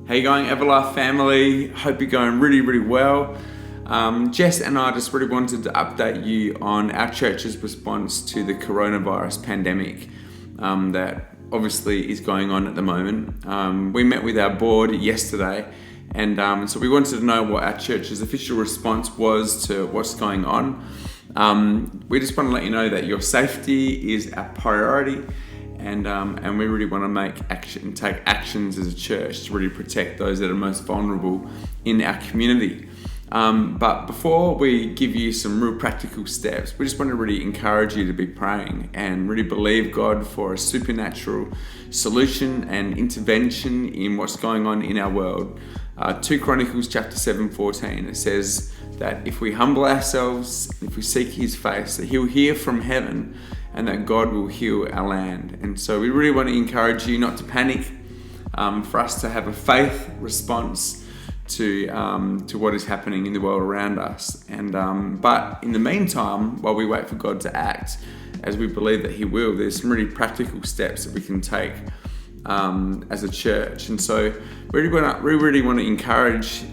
How you going, Everlife family? Hope you're going really, really well. Jess and I just really wanted to update you on our church's response to the coronavirus pandemic that obviously is going on at the moment. We met with our board yesterday, and so we wanted to know what our church's official response was to what's going on. We just want to let you know that your safety is our priority. And we really want to take actions as a church to really protect those that are most vulnerable in our community. But before we give you some real practical steps, we just want to really encourage you to be praying and really believe God for a supernatural solution and intervention in what's going on in our world. 2 Chronicles chapter 7:14, it says that if we humble ourselves, if we seek His face, that He'll hear from heaven and that God will heal our land. And so we really want to encourage you not to panic, for us to have a faith response to what is happening in the world around us. But in the meantime, while we wait for God to act, as we believe that He will, there's some really practical steps that we can take as a church. And so we really want to encourage,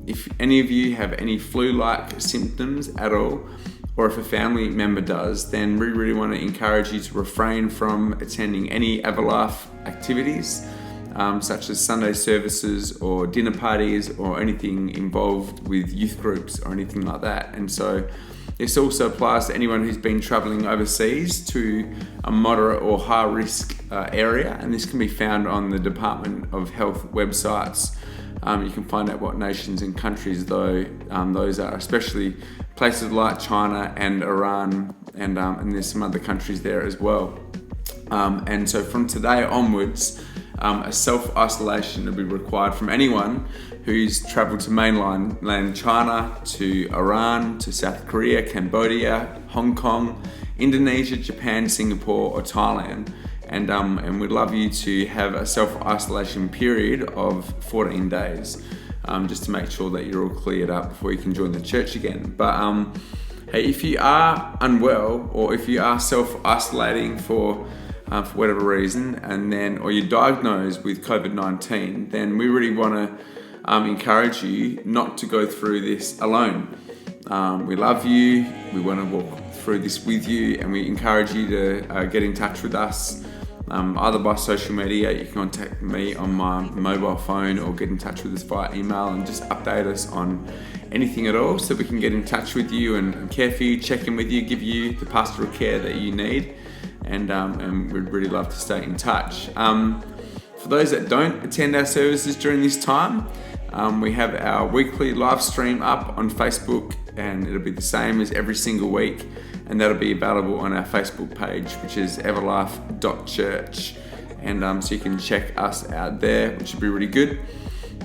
if any of you have any flu-like symptoms at all, or if a family member does, then we really want to encourage you to refrain from attending any Everlife activities, such as Sunday services or dinner parties or anything involved with youth groups or anything like that. And so this also applies to anyone who's been traveling overseas to a moderate or high risk area, and this can be found on the Department of Health websites. You can find out what nations and countries those are, especially places like China and Iran, and there's some other countries there as well. And so from today onwards, a self-isolation will be required from anyone who's travelled to mainland China, to Iran, to South Korea, Cambodia, Hong Kong, Indonesia, Japan, Singapore, or Thailand. And we'd love you to have a self-isolation period of 14 days, just to make sure that you're all cleared up before you can join the church again. But hey, if you are unwell, or if you are self-isolating for whatever reason, or you're diagnosed with COVID-19, then we really want to encourage you not to go through this alone. We love you. We want to walk through this with you, and we encourage you to get in touch with us. Either by social media, you can contact me on my mobile phone, or get in touch with us via email and just update us on anything at all, so we can get in touch with you and care for you, check in with you, give you the pastoral care that you need, and we'd really love to stay in touch. For those that don't attend our services during this time, we have our weekly live stream up on Facebook, and it'll be the same as every single week. And that'll be available on our Facebook page, which is everlife.church. And so you can check us out there, which would be really good.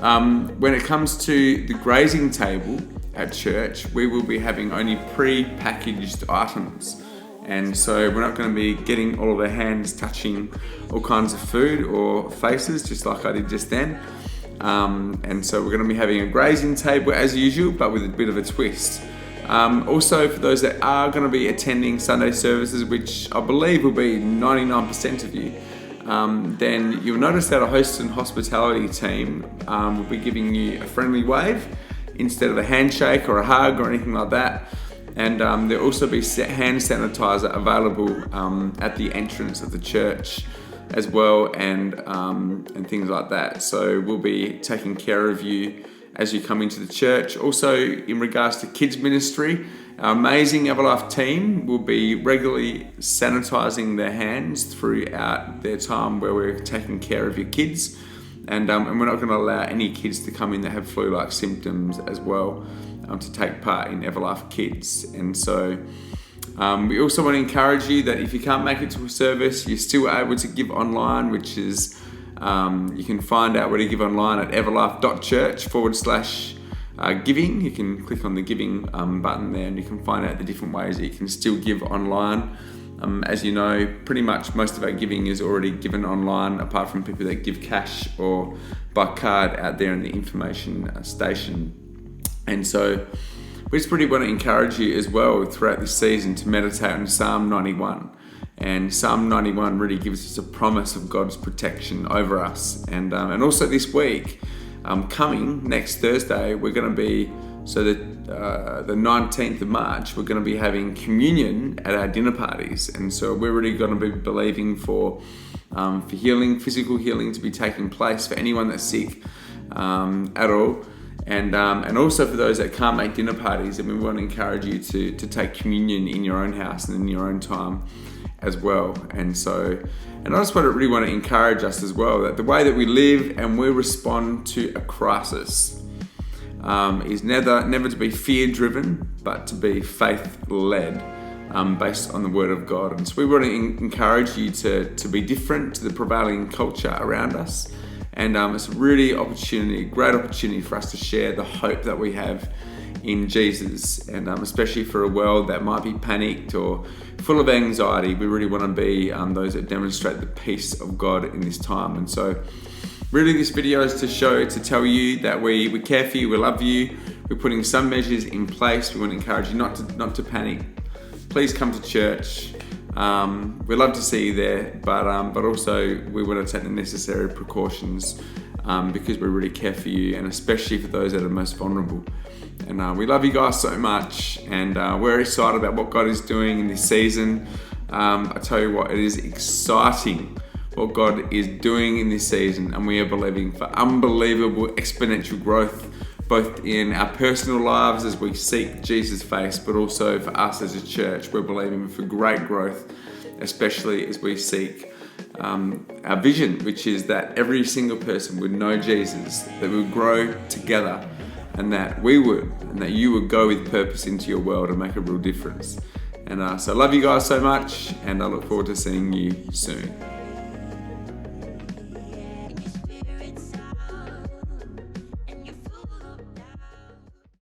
When it comes to the grazing table at church, we will be having only pre-packaged items. And so we're not going to be getting all of our hands touching all kinds of food or faces, just like I did just then. And so we're going to be having a grazing table as usual, but with a bit of a twist. Also, for those that are going to be attending Sunday services, which I believe will be 99% of you, then you'll notice that a host and hospitality team will be giving you a friendly wave instead of a handshake or a hug or anything like that. And there'll also be hand sanitizer available at the entrance of the church as well, and things like that. So we'll be taking care of you as you come into the church. Also, in regards to kids ministry, our amazing Everlife team will be regularly sanitizing their hands throughout their time where we're taking care of your kids. And we're not going to allow any kids to come in that have flu-like symptoms as well to take part in Everlife Kids. And so we also want to encourage you that if you can't make it to a service, you're still able to give online, which is you can find out where to give online at everlife.church/giving. You can click on the giving button there, and you can find out the different ways that you can still give online. As you know, pretty much most of our giving is already given online, apart from people that give cash or by card out there in the information station. And so we just really want to encourage you as well throughout this season to meditate on Psalm 91. And Psalm 91 really gives us a promise of God's protection over us. And also this week, coming next Thursday, we're going to be, the 19th of March, we're going to be having communion at our dinner parties. And so we're really going to be believing for healing, physical healing to be taking place for anyone that's sick at all. And also for those that can't make dinner parties, and we want to encourage you to take communion in your own house and in your own time as well. And I just really want to encourage us as well that the way that we live and we respond to a crisis is never to be fear-driven, but to be faith-led, based on the Word of God. And so we want to encourage you to be different to the prevailing culture around us. And it's a great opportunity for us to share the hope that we have in Jesus. And especially for a world that might be panicked or full of anxiety, we really want to be those that demonstrate the peace of God in this time. And so really this video is to tell you that we care for you, we love you, we're putting some measures in place. We want to encourage you not to panic. Please come to church. We'd love to see you there, but also we want to take the necessary precautions because we really care for you, and especially for those that are most vulnerable. And we love you guys so much, and we're excited about what God is doing in this season. I tell you what, it is exciting what God is doing in this season, and we are believing for unbelievable exponential growth, both in our personal lives as we seek Jesus' face, but also for us as a church. We're believing for great growth, especially as we seek our vision, which is that every single person would know Jesus, that we would grow together, and that you would go with purpose into your world and make a real difference. And so I love you guys so much, and I look forward to seeing you soon.